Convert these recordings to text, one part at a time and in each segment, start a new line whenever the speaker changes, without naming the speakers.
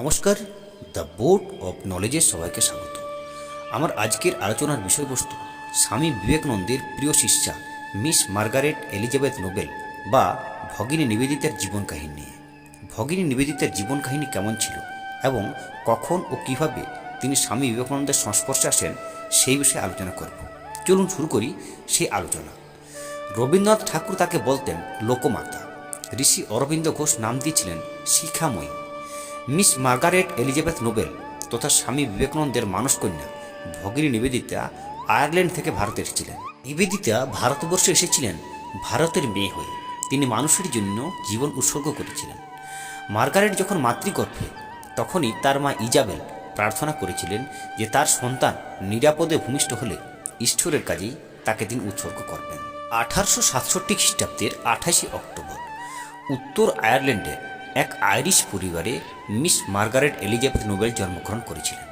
নমস্কার, the board of নলেজের সবাইকে স্বাগত। আমার আজকের আলোচনার বিষয়বস্তু স্বামী বিবেকানন্দের প্রিয় শিষ্যা মিস মার্গারেট এলিজাবেথ নোবেল বা ভগিনী নিবেদিতার জীবন কাহিনী নিয়ে। ভগিনী নিবেদিতার জীবন কাহিনী কেমন ছিল এবং কখন ও কিভাবে তিনি স্বামী বিবেকানন্দের সংস্পর্শে আসেন সেই বিষয়ে আলোচনা করব। চলুন শুরু করি সেই আলোচনা। রবীন্দ্রনাথ ঠাকুর তাকে বলতেন লোকমাতা। ঋষি অরবিন্দ ঘোষ নাম দিয়েছিলেন শিখাময়ী। মিস মার্গারেট এলিজাবেথ নোবেল তথা স্বামী বিবেকানন্দের মানসকন্যা ভগিনী নিবেদিতা আয়ারল্যান্ড থেকে ভারতে এসেছিলেন। নিবেদিতা ভারতবর্ষে এসেছিলেন ভারতের মেয়ে হয়ে। তিনি মানুষের জন্য জীবন উৎসর্গ করেছিলেন। মার্গারেট যখন মাতৃগর্ভে, তখনই তার মা ইজাবেল প্রার্থনা করেছিলেন যে তার সন্তান নিরাপদে ভূমিষ্ঠ হলে ঈশ্বরের কাজেই তাকে তিনি উৎসর্গ করবেন। 1867 খ্রিস্টাব্দের 28 অক্টোবর উত্তর আয়ারল্যান্ডের এক আইরিশ পরিবারে মিস মার্গারেট এলিজাবেথ নোবেল জন্মগ্রহণ করেছিলেন।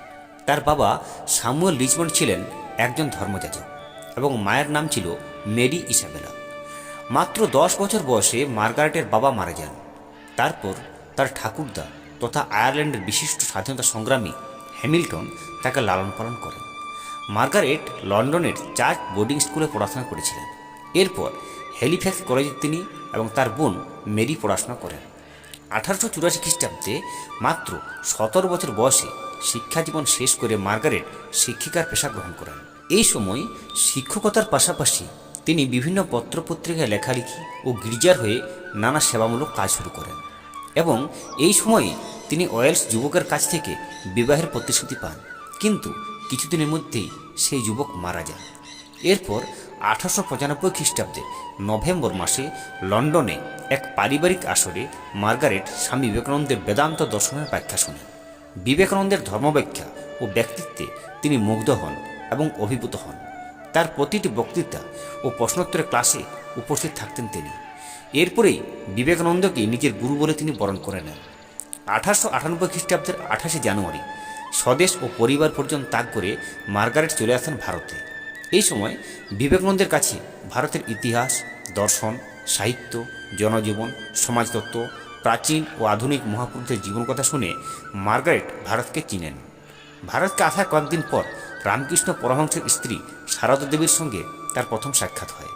তার বাবা স্যামুয়েল রিচমন্ড ছিলেন একজন ধর্মযাজক এবং মায়ের নাম ছিল মেরি ইসাবেলা। মাত্র 10 বছর বয়সে মার্গারেটের বাবা মারা যান। তারপর তার ঠাকুরদা তথা আয়ারল্যান্ডের বিশিষ্ট স্বাধীনতা সংগ্রামী হ্যামিল্টন তাকে লালন পালন করেন। মার্গারেট লন্ডনের চার্চ বোর্ডিং স্কুলে পড়াশোনা করেছিলেন। এরপর হ্যালিফ্যাক্স কলেজে তিনি এবং তার বোন মেরি পড়াশোনা করেন। 1884 খ্রিস্টাব্দে মাত্র 17 বছর বয়সে শিক্ষাজীবন শেষ করে মার্গারেট শিক্ষিকার পেশা গ্রহণ করেন। এই সময় শিক্ষকতার পাশাপাশি তিনি বিভিন্ন পত্রপত্রিকায় লেখালেখি ও গির্জার হয়ে নানা সেবামূলক কাজ শুরু করেন এবং এই সময়ে তিনি ওয়েলস যুবকের কাছ থেকে বিবাহের প্রতিশ্রুতি পান, কিন্তু কিছুদিনের মধ্যেই সেই যুবক মারা যান। এরপর 1895 খ্রিস্টাব্দে নভেম্বর মাসে লন্ডনে এক পারিবারিক আসরে মার্গারেট স্বামী বিবেকানন্দের বেদান্ত দর্শনের ব্যাখ্যা শোনেন। বিবেকানন্দের ধর্মব্যাখ্যা ও ব্যক্তিত্বে তিনি মুগ্ধ হন এবং অভিভূত হন। তার প্রতিটি বক্তৃতা ও প্রশ্নোত্তরের ক্লাসে উপস্থিত থাকতেন তিনি। এরপরেই বিবেকানন্দকে নিজের গুরু বলে তিনি বরণ করে নেন। 1898 খ্রিস্টাব্দের 28 জানুয়ারি স্বদেশ ও পরিবার পর্যন্ত ত্যাগ করে মার্গারেট চলে আসেন ভারতে। এই সময় বিবেকানন্দের কাছে ভারতের ইতিহাস, দর্শন, সাহিত্য, জনজীবন, সমাজতত্ত্ব, প্রাচীন ও আধুনিক মহাপুরুষদের জীবনকথা শুনে মার্গারেট ভারতকে চিনেন। ভারতকে আসার কয়েকদিন পর রামকৃষ্ণ পরমহংসের স্ত্রী সারদা দেবীর সঙ্গে তার প্রথম সাক্ষাৎ হয়।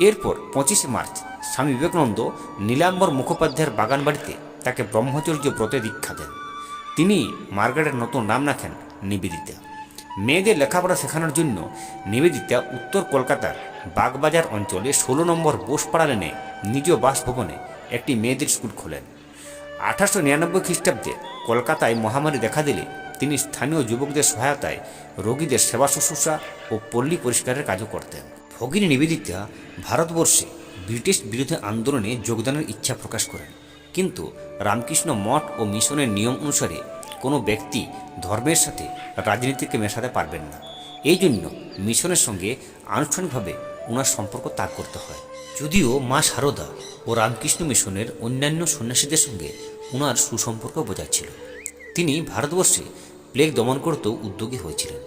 এরপর 25 মার্চ স্বামী বিবেকানন্দ নীলাম্বর মুখোপাধ্যায়ের বাগানবাড়িতে তাকে ব্রহ্মচর্য ব্রতে দীক্ষা দেন। তিনি মার্গারেটের নতুন নাম রাখেন নিবেদিতা। মেয়েদের লেখাপড়া শেখানোর জন্য নিবেদিতা উত্তর কলকাতার বাগবাজার অঞ্চলে 16 নম্বর বোসপাড়া লেনে নিজ বাসভবনে একটি মেয়েদের স্কুল খোলেন। 1899 খ্রিস্টাব্দে কলকাতায় মহামারী দেখা দিলে তিনি স্থানীয় যুবকদের সহায়তায় রোগীদের সেবা শুশ্রূষা ও পল্লী পরিষ্কারের কাজও করতেন। ভগিনী নিবেদিতা ভারতবর্ষে ব্রিটিশ বিরোধী আন্দোলনে যোগদানের ইচ্ছা প্রকাশ করেন, কিন্তু রামকৃষ্ণ মঠ ও মিশনের নিয়ম অনুসারে কোনো ব্যক্তি ধর্মের সাথে রাজনীতিকে মেশাতে পারবেন না। এই জন্য মিশনের সঙ্গে আনুষ্ঠানিকভাবে ওনার সম্পর্ক ত্যাগ করতে হয়। যদিও মা সারদা ও রামকৃষ্ণ মিশনের অন্যান্য সন্ন্যাসীদের সঙ্গে ওনার সুসম্পর্ক বজায় ছিল। তিনি ভারতবর্ষে প্লেগ দমন করতেও উদ্যোগী হয়েছিলেন।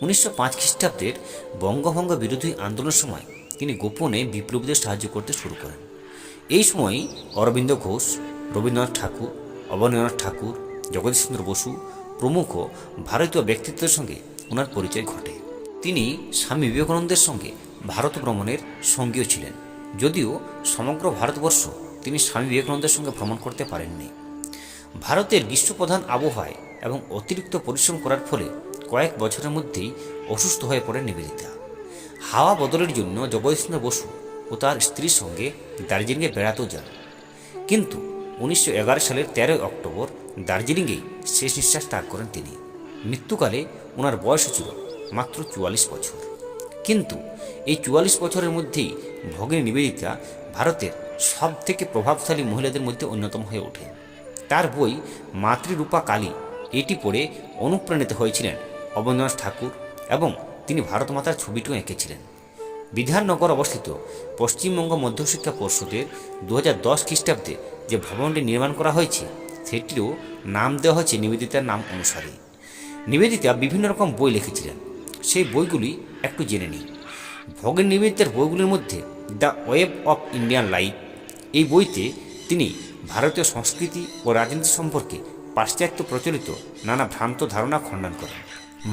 1905 খ্রিস্টাব্দের বঙ্গভঙ্গ বিরোধী আন্দোলনের সময় তিনি গোপনে বিপ্লবীদের সাহায্য করতে শুরু করেন। এই সময়ই অরবিন্দ ঘোষ, রবীন্দ্রনাথ ঠাকুর, অবনীন্দ্রনাথ ঠাকুর, জগদীশচন্দ্র বসু প্রমুখ ভারতীয় ব্যক্তিত্বের সঙ্গে ওনার পরিচয় ঘটে। তিনি স্বামী বিবেকানন্দের সঙ্গে ভারত ভ্রমণের সঙ্গীও ছিলেন, যদিও সমগ্র ভারতবর্ষ তিনি স্বামী বিবেকানন্দের সঙ্গে ভ্রমণ করতে পারেননি। ভারতের গ্রীষ্মপ্রধান আবহাওয়ায় এবং অতিরিক্ত পরিশ্রম করার ফলে কয়েক বছরের মধ্যেই অসুস্থ হয়ে পড়েন নিবেদিতা। হাওয়া বদলের জন্য জগদীশচন্দ্র বসু ও তার স্ত্রীর সঙ্গে দার্জিলিংয়ে বেড়াতেও যান, কিন্তু 1911 সালের 13 অক্টোবর দার্জিলিংয়েই শেষ নিঃশ্বাস ত্যাগ করেন তিনি। মৃত্যুকালে ওনার বয়স ছিল মাত্র 44 বছর। কিন্তু এই 44 বছরের মধ্যেই ভগিনী নিবেদিতা ভারতের সবথেকে প্রভাবশালী মহিলাদের মধ্যে অন্যতম হয়ে ওঠেন। তার বই মাতৃরূপা কালী এটি পড়ে অনুপ্রাণিত হয়েছিলেন অবনীন্দ্রনাথ ঠাকুর এবং তিনি ভারতমাতার ছবিটিও এঁকেছিলেন। বিধাননগর অবস্থিত পশ্চিমবঙ্গ মধ্যশিক্ষা পর্ষদের 2010 খ্রিস্টাব্দে যে ভবনটি নির্মাণ করা হয়েছে সেটিরও নাম দেওয়া হয়েছে নিবেদিতার নাম অনুসারে। নিবেদিতা বিভিন্ন রকম বই লিখেছিলেন, সেই বইগুলি একটু জেনে নিই। ভগিনী নিবেদিতার বইগুলির মধ্যে the web of Indian life, এই বইতে তিনি ভারতীয় সংস্কৃতি ও রাজনীতি সম্পর্কে পাশ্চাত্য প্রচলিত নানা ভ্রান্ত ধারণা খণ্ডন করেন।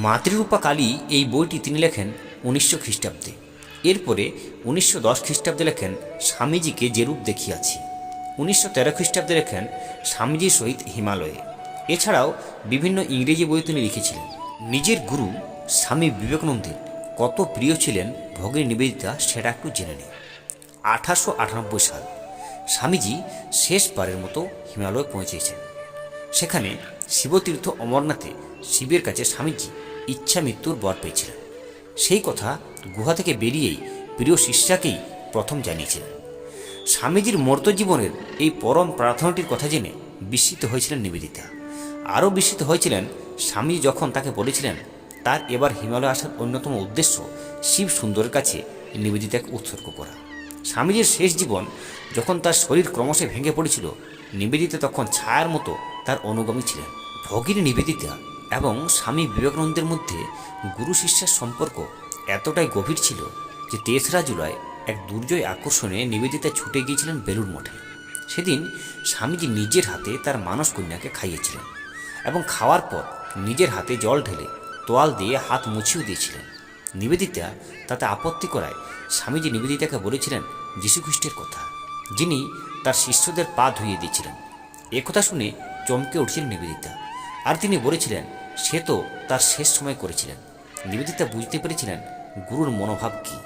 মাতৃরূপা কালী এই বইটি তিনি লেখেন 1900 খ্রিস্টাব্দে। এরপরে 1910 খ্রিস্টাব্দে লেখেন স্বামীজিকে যে রূপ দেখিয়াছি। 1913 খ্রিস্টাব্দে লেখেন স্বামীজির সহিত হিমালয়ে। এছাড়াও বিভিন্ন ইংরেজি বই তিনি লিখেছিলেন। নিজের গুরু স্বামী বিবেকানন্দের কত প্রিয় ছিলেন ভগিনী নিবেদিতা সেটা একটু জেনে নিই। 1898 সাল স্বামীজি শেষবারের মতো হিমালয়ে পৌঁছেছেন। সেখানে শিবতীর্থ অমরনাথে শিবের কাছে স্বামীজি ইচ্ছা মৃত্যুর বর পেয়েছিলেন। সেই কথা গুহা থেকে বেরিয়েই প্রিয় শিষ্যাকেই প্রথম জানিয়েছিলেন। স্বামীজির মর্ত্যজীবনের এই পরম প্রার্থনাটির কথা জেনে বিস্মিত হয়েছিলেন নিবেদিতা। আরও বিস্মিত হয়েছিলেন স্বামীজি যখন তাকে বলেছিলেন তার এবার হিমালয় আসার অন্যতম উদ্দেশ্য শিব সুন্দরের কাছে নিবেদিতাকে উৎসর্গ করা। স্বামীজির শেষ জীবন যখন তার শরীর ক্রমশ ভেঙে পড়েছিল, নিবেদিতা তখন ছায়ার মতো তার অনুগামী ছিলেন। ভগিনী নিবেদিতা এবং স্বামী বিবেকানন্দের মধ্যে গুরু শিষ্যের সম্পর্ক এতটাই গভীর ছিল যে 3রা জুলাই এক দুর্জয় আকর্ষণে নিবেদিতা ছুটে গিয়েছিলেন বেলুড় মঠে। সেদিন স্বামীজি নিজের হাতে তার মানস কন্যাকে খাইয়েছিলেন এবং খাওয়ার পর নিজের হাতে জল ঢেলে তোয়াল দিয়ে হাত মুছিয়ে দিয়েছিলেন। নিবেদিতা তাতে আপত্তি করায় স্বামীজি নিবেদিতাকে বলেছিলেন যীশুখ্রিস্টের কথা, যিনি তার শিষ্যদের পা ধুইয়ে দিয়েছিলেন। একথা শুনে চমকে উঠছিলেন নিবেদিতা, আর তিনি বলেছিলেন সে তো তার শেষ সময় করেছিলেন। নিবেদিতা বুঝতে পেরেছিলেন গুরুর মনোভাব কী।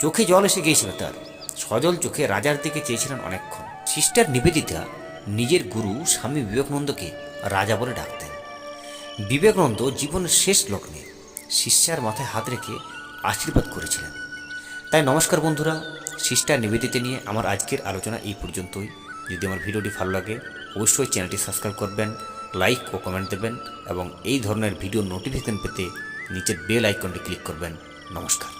চোখে জল এসে গিয়েছিল তার, সজল চোখে রাজার দিকে চেয়েছিলেন অনেকক্ষণ। সিস্টার নিবেদিতা নিজের গুরু স্বামী বিবেকানন্দকে রাজা বলে ডাকতেন। বিবেকানন্দ জীবনের শেষ লগ্নে শিষ্যার মাথায় হাত রেখে আশীর্বাদ করেছিলেন। তাই নমস্কার বন্ধুরা, সিস্টার নিবেদিতা নিয়ে আমার আজকের আলোচনা এই পর্যন্তই। যদি আমার ভিডিওটি ভালো লাগে অবশ্যই চ্যানেলটি সাবস্ক্রাইব করবেন, লাইক ও কমেন্ট দেবেন এবং এই ধরনের ভিডিও নোটিফিকেশন পেতে নিচের বেল আইকনটি ক্লিক করবেন। নমস্কার।